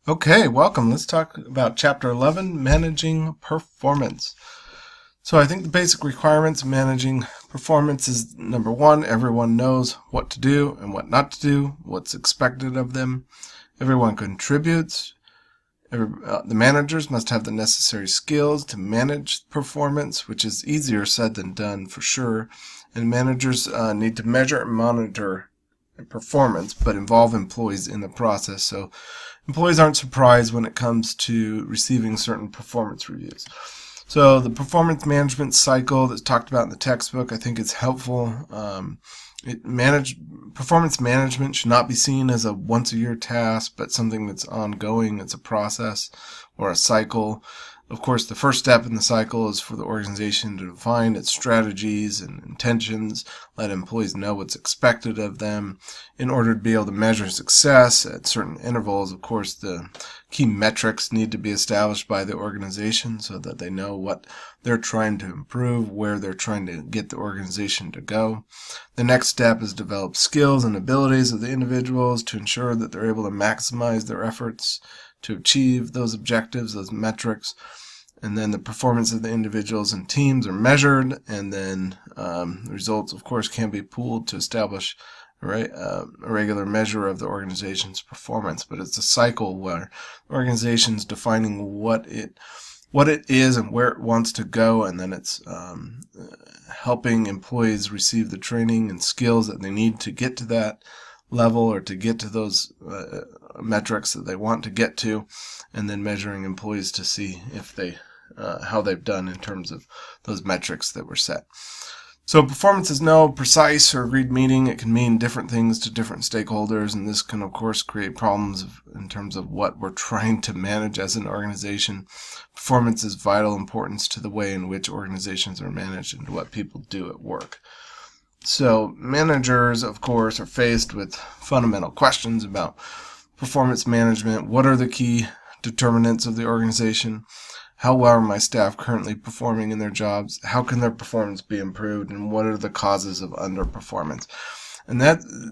Okay, welcome. Let's talk about Chapter 11, Managing Performance. So I think the basic requirements of managing performance is number one, everyone knows what to do and what not to do, what's expected of them. Everyone contributes. The managers must have the necessary skills to manage performance, which is easier said than done for sure. And managers need to measure and monitor performance, but involve employees in the process. So employees aren't surprised when it comes to receiving certain performance reviews. So the performance management cycle that's talked about in the textbook, I think is helpful. Performance management should not be seen as a once-a-year task, but something that's ongoing. It's a process or a cycle. Of course, the first step in the cycle is for the organization to define its strategies and intentions, let employees know what's expected of them in order to be able to measure success at certain intervals. Of course, the key metrics need to be established by the organization so that they know what they're trying to improve, where they're trying to get the organization to go. The next step is develop skills and abilities of the individuals to ensure that they're able to maximize their efforts to achieve those objectives, those metrics. And then the performance of the individuals and teams are measured, and then the results, of course, can be pooled to establish a regular measure of the organization's performance. But it's a cycle where the organization's defining what it is and where it wants to go, and then it's helping employees receive the training and skills that they need to get to that level or to get to those metrics that they want to get to, and then measuring employees to see if they how they've done in terms of those metrics that were set. So performance is no precise or agreed meaning. It can mean different things to different stakeholders, and this can, of course, create problems in terms of what we're trying to manage as an organization. Performance is vital importance to the way in which organizations are managed and to what people do at work. So managers, of course, are faced with fundamental questions about performance management. What are the key determinants of the organization? How well are my staff currently performing in their jobs? How can their performance be improved? And what are the causes of underperformance? And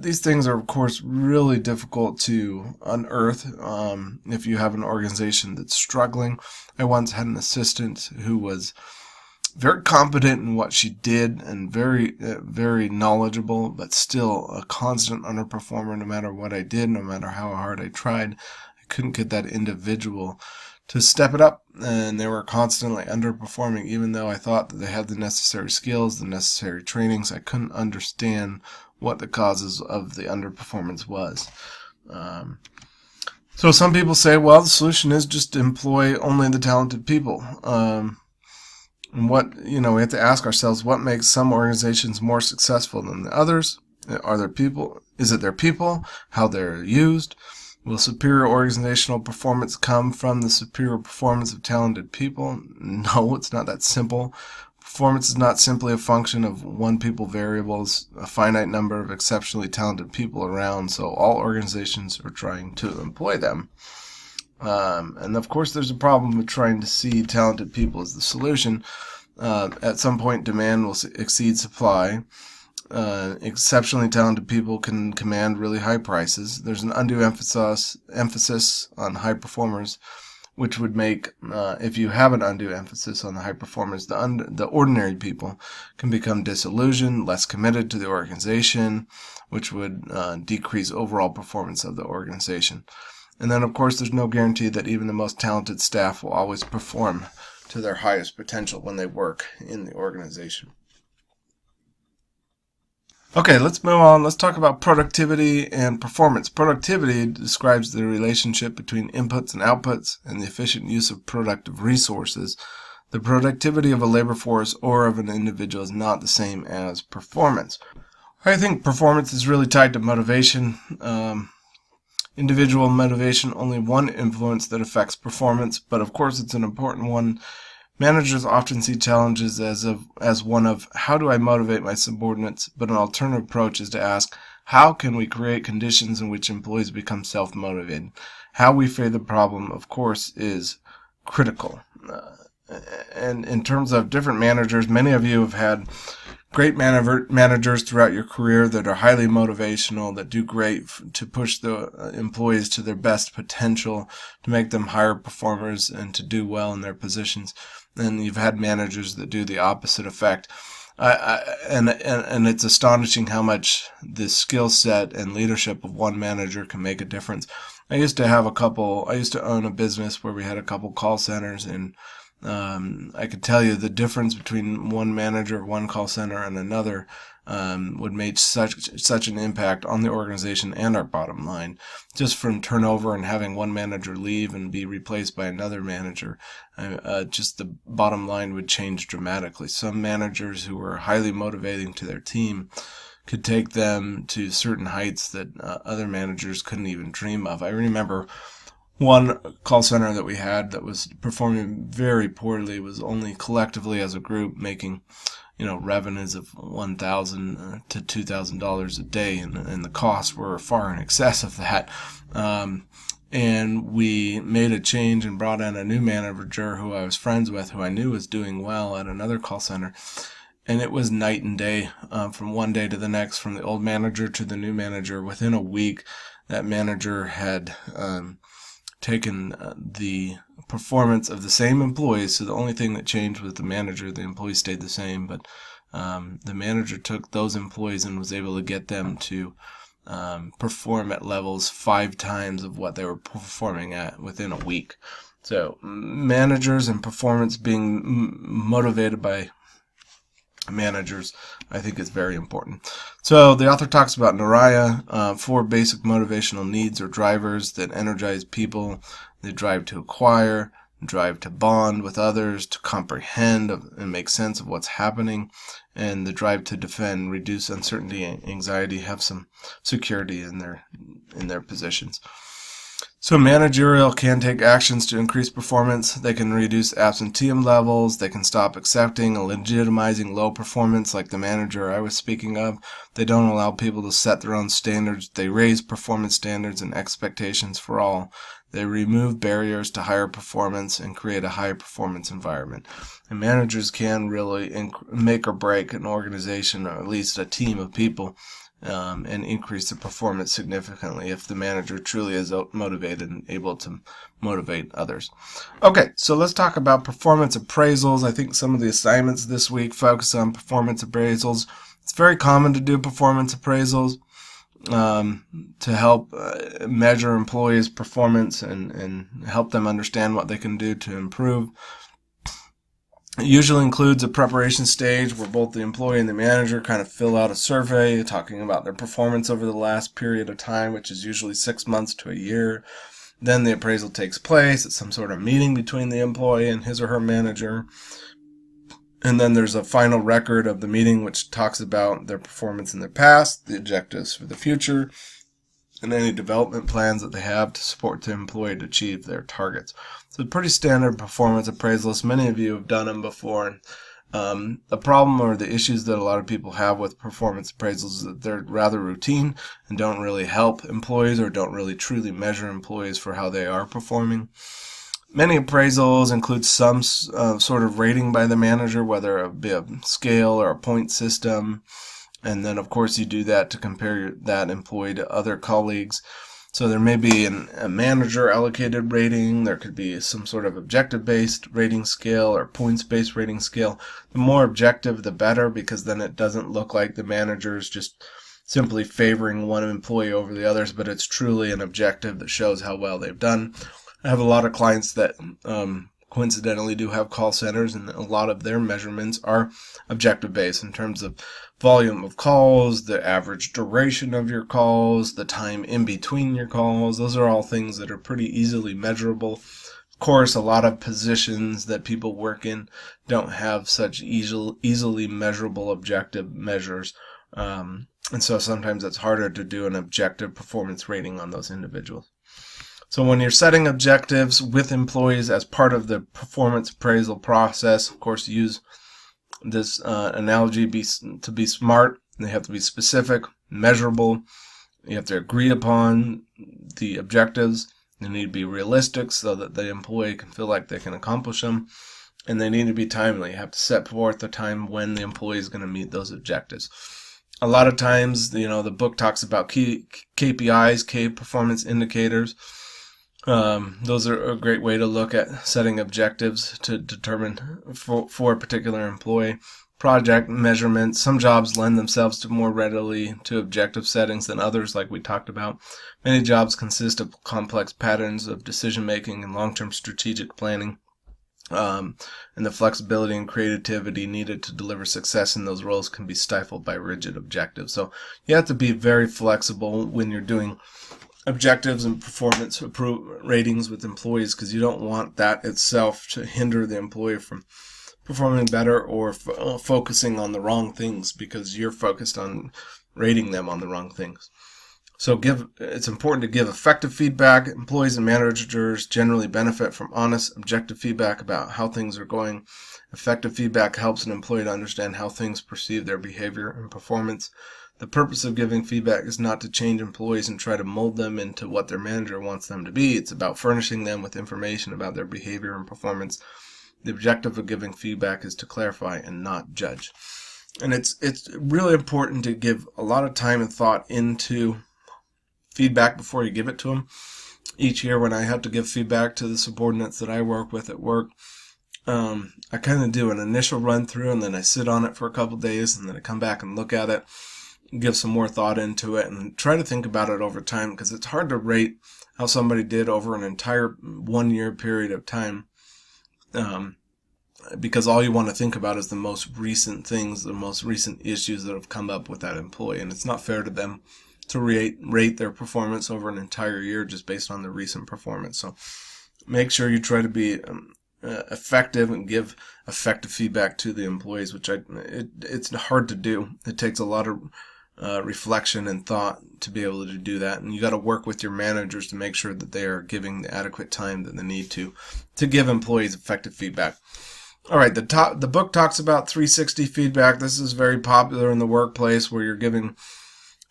these things are, of course, really difficult to unearth if you have an organization that's struggling. I once had an assistant who was very competent in what she did and very, very knowledgeable, but still a constant underperformer no matter what I did, no matter how hard I tried. I couldn't get that individual to step it up, and they were constantly underperforming. Even though I thought that they had the necessary skills, the necessary trainings, I couldn't understand what the causes of the underperformance was. So some people say, well, the solution is just to employ only the talented people. And we have to ask ourselves, what makes some organizations more successful than the others? Is it their people? How they're used? Will superior organizational performance come from the superior performance of talented people? No, it's not that simple. Performance is not simply a function of one people variables, a finite number of exceptionally talented people around, so all organizations are trying to employ them. And of course, there's a problem with trying to see talented people as the solution. At some point, demand will exceed supply. Exceptionally talented people can command really high prices. There's an undue emphasis on high performers, which would make, if you have an undue emphasis on the high performers, the ordinary people can become disillusioned, less committed to the organization, which would decrease overall performance of the organization. And then, of course, there's no guarantee that even the most talented staff will always perform to their highest potential when they work in the organization. Okay, let's move on. Let's talk about productivity and performance. Productivity describes the relationship between inputs and outputs and the efficient use of productive resources. The productivity of a labor force or of an individual is not the same as performance. I think performance is really tied to motivation. Individual motivation, only one influence that affects performance, but of course it's an important one. Managers often see challenges as one of, how do I motivate my subordinates? But an alternative approach is to ask, how can we create conditions in which employees become self-motivated? How we frame the problem, of course, is critical. And in terms of different managers, many of you have had great managers throughout your career that are highly motivational, that do great to push the employees to their best potential, to make them higher performers and to do well in their positions. And you've had managers that do the opposite effect. And it's astonishing how much the skill set and leadership of one manager can make a difference. I used to own a business where we had a couple call centers, and I could tell you the difference between one manager, one call center, and another would make such an impact on the organization and our bottom line, just from turnover and having one manager leave and be replaced by another manager. Just the bottom line would change dramatically. Some managers who were highly motivating to their team could take them to certain heights that other managers couldn't even dream of. I remember one call center that we had that was performing very poorly, was only collectively as a group making, revenues of $1,000 to $2,000 a day, and the costs were far in excess of that. And we made a change and brought in a new manager who I was friends with, who I knew was doing well at another call center. And it was night and day, from one day to the next, from the old manager to the new manager. Within a week, that manager had taken the performance of the same employees. So the only thing that changed was the manager. The employees stayed the same, but the manager took those employees and was able to get them to perform at levels 5 times of what they were performing at within a week. So managers and performance being motivated by managers, I think, is very important. So the author talks about Naraya, 4 basic motivational needs or drivers that energize people. They drive to acquire, drive to bond with others, to comprehend and make sense of what's happening, and the drive to defend, reduce uncertainty and anxiety, have some security in their positions. So managerial can take actions to increase performance. They can reduce absenteeism levels. They can stop accepting and legitimizing low performance, like the manager I was speaking of. They don't allow people to set their own standards. They raise performance standards and expectations for all. They remove barriers to higher performance and create a high performance environment. And managers can really make or break an organization, or at least a team of people, and increase the performance significantly if the manager truly is motivated and able to motivate others. Okay, so let's talk about performance appraisals. I think some of the assignments this week focus on performance appraisals. It's very common to do performance appraisals to help measure employees' performance and help them understand what they can do to improve. It usually includes a preparation stage where both the employee and the manager kind of fill out a survey talking about their performance over the last period of time, which is usually 6 months to a year. Then the appraisal takes place at some sort of meeting between the employee and his or her manager. And then there's a final record of the meeting which talks about their performance in the past, the objectives for the future, and any development plans that they have to support the employee to achieve their targets. So pretty standard performance appraisals. Many of you have done them before. The problem or the issues that a lot of people have with performance appraisals is that they're rather routine and don't really help employees or don't really truly measure employees for how they are performing. Many appraisals include some sort of rating by the manager, whether it be a scale or a point system. And then, of course, you do that to compare that employee to other colleagues. So there may be a manager allocated rating. There could be some sort of objective-based rating scale or points-based rating scale. The more objective, the better, because then it doesn't look like the manager is just simply favoring one employee over the others, but it's truly an objective that shows how well they've done. I have a lot of clients that coincidentally do have call centers, and a lot of their measurements are objective-based in terms of volume of calls, the average duration of your calls, the time in between your calls. Those are all things that are pretty easily measurable. Of course, a lot of positions that people work in don't have such easily measurable objective measures. And so sometimes it's harder to do an objective performance rating on those individuals. So when you're setting objectives with employees as part of the performance appraisal process, of course, use this analogy to be smart. They have to be specific, measurable. You have to agree upon the objectives. They need to be realistic so that the employee can feel like they can accomplish them. and they need to be timely. You have to set forth the time when the employee is going to meet those objectives. A lot of times, the book talks about key KPIs, key performance indicators. Those are a great way to look at setting objectives to determine for a particular employee. Project measurements. Some jobs lend themselves to more readily to objective settings than others, like we talked about. Many jobs consist of complex patterns of decision making and long-term strategic planning. And the flexibility and creativity needed to deliver success in those roles can be stifled by rigid objectives. So you have to be very flexible when you're doing objectives and performance ratings with employees, because you don't want that itself to hinder the employee from performing better or focusing on the wrong things because you're focused on rating them on the wrong things. So it's important to give effective feedback. Employees and managers generally benefit from honest, objective feedback about how things are going. Effective feedback helps an employee to understand how things perceive their behavior and performance. The purpose of giving feedback is not to change employees and try to mold them into what their manager wants them to be. It's about furnishing them with information about their behavior and performance. The objective of giving feedback is to clarify and not judge. And it's really important to give a lot of time and thought into feedback before you give it to them. Each year when I have to give feedback to the subordinates that I work with at work, I kind of do an initial run through, and then I sit on it for a couple days, and then I come back and look at it, give some more thought into it, and try to think about it over time, because it's hard to rate how somebody did over an entire 1 year period of time. Because all you want to think about is the most recent things, the most recent issues that have come up with that employee, and it's not fair to them to rate their performance over an entire year just based on the recent performance. So make sure you try to be effective and give effective feedback to the employees, which it's hard to do. It takes a lot of reflection and thought to be able to do that, and you got to work with your managers to make sure that they are giving the adequate time that they need to give employees effective feedback. All right, the book talks about 360 feedback. This is very popular in the workplace, where you're giving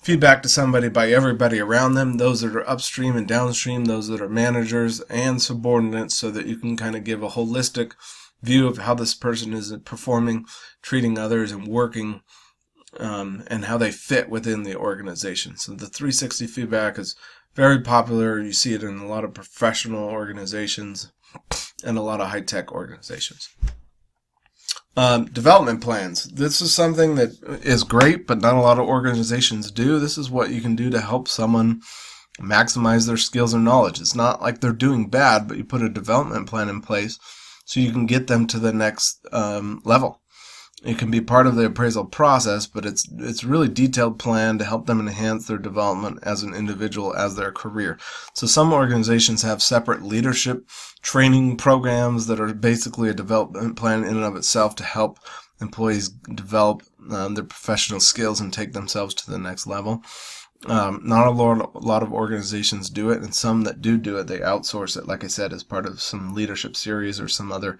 feedback to somebody by everybody around them, those that are upstream and downstream, those that are managers and subordinates, so that you can kind of give a holistic view of how this person is performing, treating others, and working, and how they fit within the organization. So the 360 feedback is very popular. You see it in a lot of professional organizations and a lot of high-tech organizations. Development plans. This is something that is great, but not a lot of organizations do. This is what you can do to help someone maximize their skills and knowledge. It's not like they're doing bad, but you put a development plan in place so you can get them to the next level. It can be part of the appraisal process, but it's really detailed plan to help them enhance their development as an individual, as their career. So some organizations have separate leadership training programs that are basically a development plan in and of itself to help employees develop their professional skills and take themselves to the next level. Not a lot of organizations do it, and some that do it, they outsource it, like I said, as part of some leadership series or some other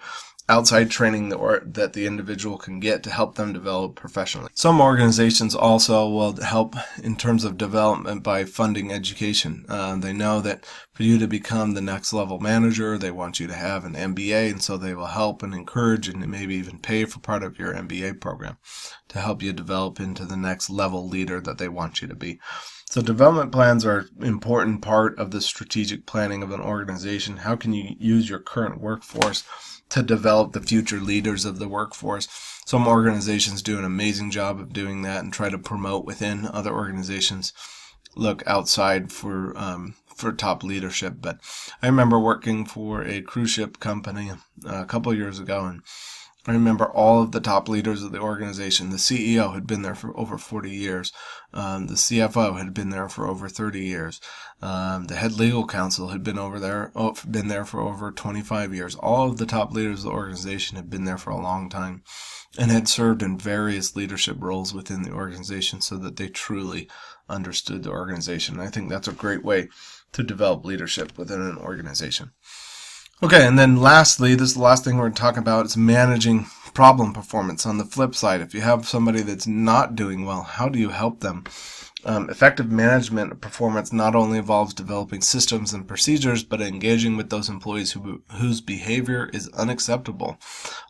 outside training that the individual can get to help them develop professionally. Some organizations also will help in terms of development by funding education. They know that for you to become the next level manager, they want you to have an MBA, and so they will help and encourage and maybe even pay for part of your MBA program to help you develop into the next level leader that they want you to be. So development plans are an important part of the strategic planning of an organization. How can you use your current workforce to develop the future leaders of the workforce? Some organizations do an amazing job of doing that and try to promote within. Other organizations look outside for top leadership. But I remember working for a cruise ship company a couple years ago, and I remember all of the top leaders of the organization. The CEO had been there for over 40 years. The CFO had been there for over 30 years. The head legal counsel had been there for over 25 years. All of the top leaders of the organization had been there for a long time and had served in various leadership roles within the organization so that they truly understood the organization. And I think that's a great way to develop leadership within an organization. Okay, and then lastly, this is the last thing we're going to talk about, is managing problem performance. On the flip side, if you have somebody that's not doing well, how do you help them Effective management of performance not only involves developing systems and procedures, but engaging with those employees whose behavior is unacceptable.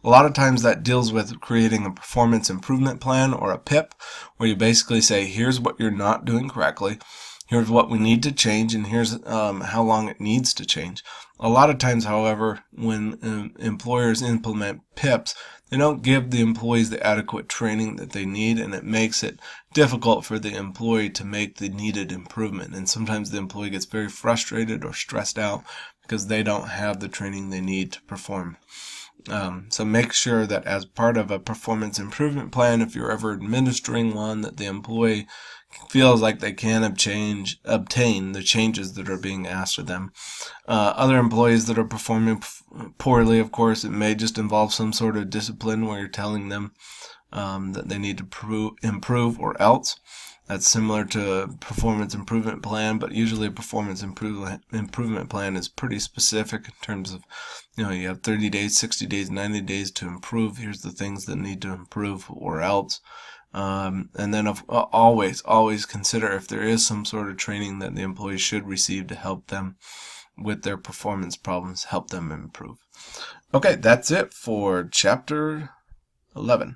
A lot of times that deals with creating a performance improvement plan, or a PIP, where you basically say, here's what you're not doing correctly, here's what we need to change, and here's how long it needs to change. A lot of times, however, when employers implement PIPs, they don't give the employees the adequate training that they need, and it makes it difficult for the employee to make the needed improvement. And sometimes the employee gets very frustrated or stressed out because they don't have the training they need to perform. So make sure that as part of a performance improvement plan, if you're ever administering one, that the employee feels like they can obtain the changes that are being asked of them. Other employees that are performing poorly, of course, it may just involve some sort of discipline where you're telling them that they need to improve or else. That's similar to a performance improvement plan, but usually a performance improvement plan is pretty specific in terms of, you have 30 days, 60 days, 90 days to improve. Here's the things that need to improve or else. And then always consider if there is some sort of training that the employees should receive to help them with their performance problems, help them improve. Okay, that's it for chapter 11.